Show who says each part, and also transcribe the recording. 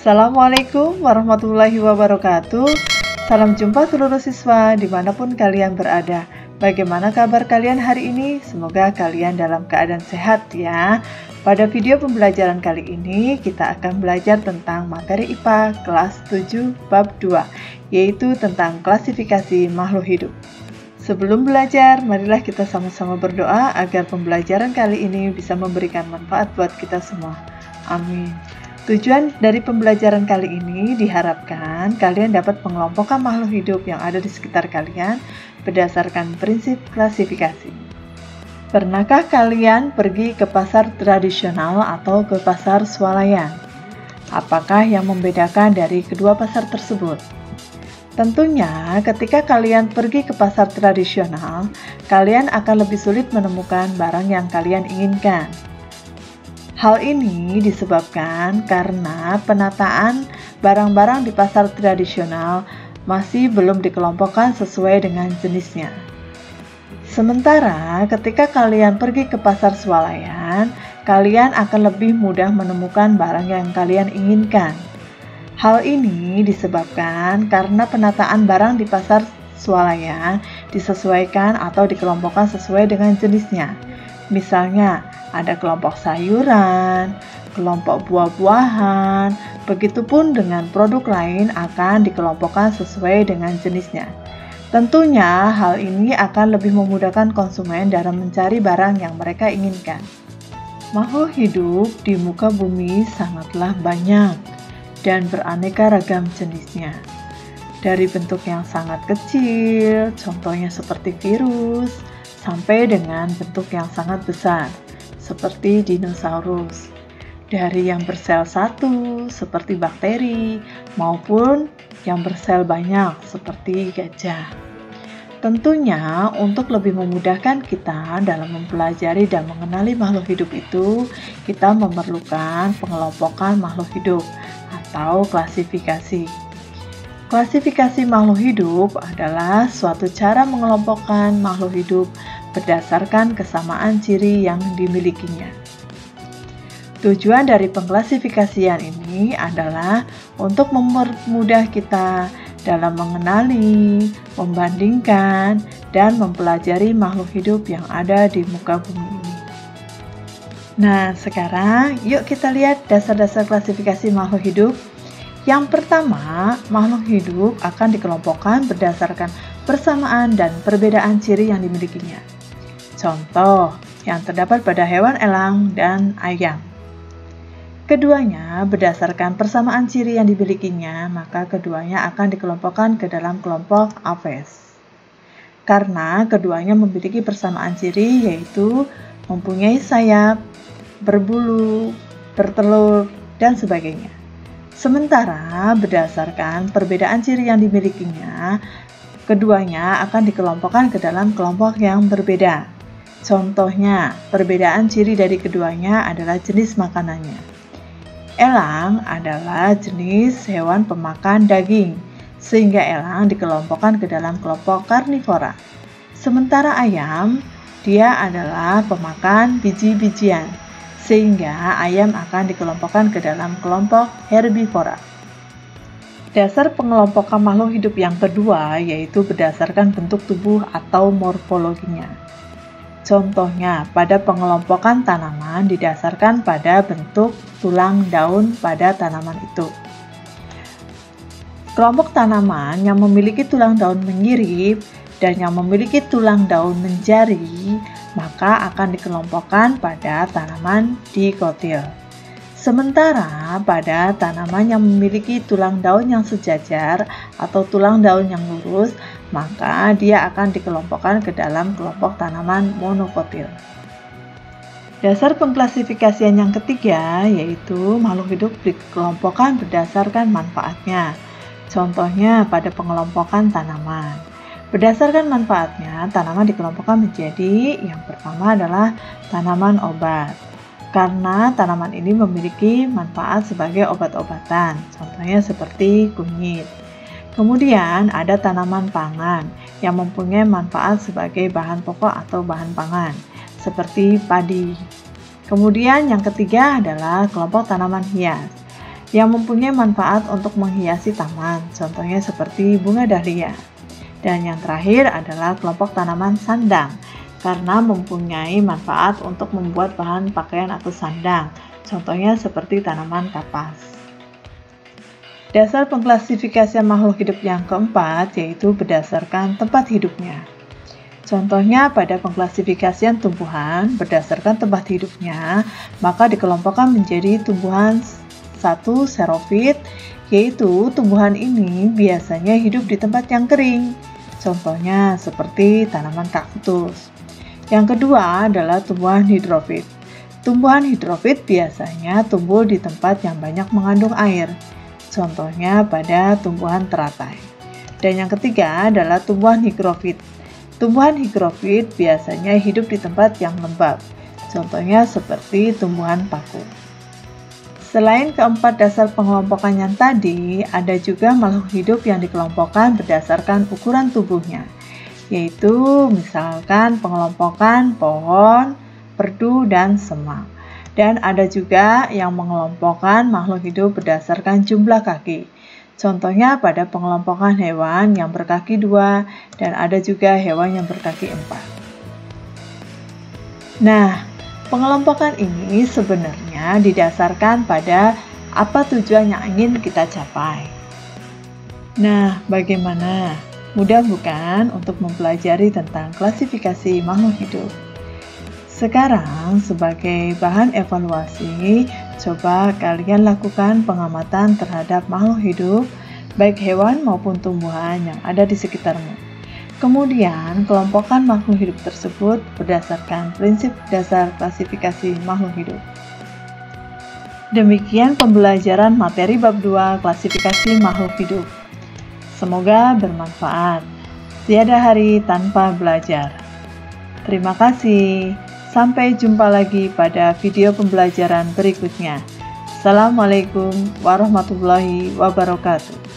Speaker 1: Assalamualaikum warahmatullahi wabarakatuh. Salam jumpa seluruh siswa dimanapun kalian berada. Bagaimana kabar kalian hari ini? Semoga kalian dalam keadaan sehat ya. Pada video pembelajaran kali ini kita akan belajar tentang materi IPA kelas 7 bab 2, yaitu tentang klasifikasi makhluk hidup. Sebelum belajar, marilah kita sama-sama berdoa agar pembelajaran kali ini bisa memberikan manfaat buat kita semua. Amin. Tujuan dari pembelajaran kali ini diharapkan kalian dapat mengelompokkan makhluk hidup yang ada di sekitar kalian berdasarkan prinsip klasifikasi. Pernahkah kalian pergi ke pasar tradisional atau ke pasar swalayan? Apakah yang membedakan dari kedua pasar tersebut? Tentunya ketika kalian pergi ke pasar tradisional, kalian akan lebih sulit menemukan barang yang kalian inginkan. Hal ini disebabkan karena penataan barang-barang di pasar tradisional masih belum dikelompokkan sesuai dengan jenisnya. Sementara ketika kalian pergi ke pasar swalayan, kalian akan lebih mudah menemukan barang yang kalian inginkan. Hal ini disebabkan karena penataan barang di pasar swalayan disesuaikan atau dikelompokkan sesuai dengan jenisnya. Misalnya, ada kelompok sayuran, kelompok buah-buahan, begitupun dengan produk lain akan dikelompokkan sesuai dengan jenisnya. Tentunya hal ini akan lebih memudahkan konsumen dalam mencari barang yang mereka inginkan. Makhluk hidup di muka bumi sangatlah banyak dan beraneka ragam jenisnya. Dari bentuk yang sangat kecil, contohnya seperti virus, sampai dengan bentuk yang sangat besar, seperti dinosaurus. Dari yang bersel satu, seperti bakteri, maupun yang bersel banyak, seperti gajah. Tentunya, untuk lebih memudahkan kita dalam mempelajari dan mengenali makhluk hidup itu, kita memerlukan pengelompokan makhluk hidup atau klasifikasi. Klasifikasi makhluk hidup adalah suatu cara mengelompokkan makhluk hidup berdasarkan kesamaan ciri yang dimilikinya. Tujuan dari pengklasifikasian ini adalah untuk mempermudah kita dalam mengenali, membandingkan, dan mempelajari makhluk hidup yang ada di muka bumi ini. Nah, sekarang yuk kita lihat dasar-dasar klasifikasi makhluk hidup. Yang pertama, makhluk hidup akan dikelompokkan berdasarkan persamaan dan perbedaan ciri yang dimilikinya. Contoh yang terdapat pada hewan elang dan ayam. Keduanya berdasarkan persamaan ciri yang dimilikinya, maka keduanya akan dikelompokkan ke dalam kelompok Aves. Karena keduanya memiliki persamaan ciri, yaitu mempunyai sayap, berbulu, bertelur, dan sebagainya. Sementara berdasarkan perbedaan ciri yang dimilikinya, keduanya akan dikelompokkan ke dalam kelompok yang berbeda. Contohnya, perbedaan ciri dari keduanya adalah jenis makanannya. Elang adalah jenis hewan pemakan daging, sehingga elang dikelompokkan ke dalam kelompok karnivora. Sementara ayam, dia adalah pemakan biji-bijian, sehingga ayam akan dikelompokkan ke dalam kelompok herbivora. Dasar pengelompokan makhluk hidup yang kedua yaitu berdasarkan bentuk tubuh atau morfologinya. Contohnya, pada pengelompokan tanaman didasarkan pada bentuk tulang daun pada tanaman itu. Kelompok tanaman yang memiliki tulang daun menggirip dan yang memiliki tulang daun menjari, maka akan dikelompokkan pada tanaman dikotil. Sementara pada tanaman yang memiliki tulang daun yang sejajar atau tulang daun yang lurus, maka dia akan dikelompokkan ke dalam kelompok tanaman monokotil. Dasar pengklasifikasian yang ketiga yaitu makhluk hidup dikelompokkan berdasarkan manfaatnya. Contohnya pada pengelompokan tanaman. Berdasarkan manfaatnya, tanaman dikelompokkan menjadi yang pertama adalah tanaman obat. Karena tanaman ini memiliki manfaat sebagai obat-obatan, contohnya seperti kunyit. Kemudian ada tanaman pangan yang mempunyai manfaat sebagai bahan pokok atau bahan pangan, seperti padi. Kemudian yang ketiga adalah kelompok tanaman hias. yang mempunyai manfaat untuk menghiasi taman, contohnya seperti bunga dahlia. Dan yang terakhir adalah kelompok tanaman sandang, karena mempunyai manfaat untuk membuat bahan pakaian atau sandang, contohnya seperti tanaman kapas. Dasar pengklasifikasian makhluk hidup yang keempat yaitu berdasarkan tempat hidupnya. Contohnya pada pengklasifikasian tumbuhan berdasarkan tempat hidupnya, maka dikelompokkan menjadi tumbuhan satu xerofit, yaitu tumbuhan ini biasanya hidup di tempat yang kering. Contohnya seperti tanaman kaktus. Yang kedua adalah tumbuhan hidrofit. Tumbuhan hidrofit biasanya tumbuh di tempat yang banyak mengandung air. Contohnya pada tumbuhan teratai. Dan yang ketiga adalah tumbuhan higrofit. Tumbuhan higrofit biasanya hidup di tempat yang lembab. Contohnya seperti tumbuhan paku. Selain keempat dasar pengelompokan yang tadi, ada juga makhluk hidup yang dikelompokkan berdasarkan ukuran tubuhnya, yaitu misalkan pengelompokan pohon, perdu, dan semak. Dan ada juga yang mengelompokkan makhluk hidup berdasarkan jumlah kaki. Contohnya pada pengelompokan hewan yang berkaki 2 dan ada juga hewan yang berkaki 4. Nah, pengelompokan ini sebenarnya didasarkan pada apa tujuan yang ingin kita capai. Nah, bagaimana? Mudah bukan untuk mempelajari tentang klasifikasi makhluk hidup? Sekarang, sebagai bahan evaluasi, coba kalian lakukan pengamatan terhadap makhluk hidup, baik hewan maupun tumbuhan yang ada di sekitarmu. Kemudian, kelompokkan makhluk hidup tersebut berdasarkan prinsip dasar klasifikasi makhluk hidup. Demikian pembelajaran materi bab 2 klasifikasi makhluk hidup. Semoga bermanfaat. Tiada hari tanpa belajar. Terima kasih. Sampai jumpa lagi pada video pembelajaran berikutnya. Assalamualaikum warahmatullahi wabarakatuh.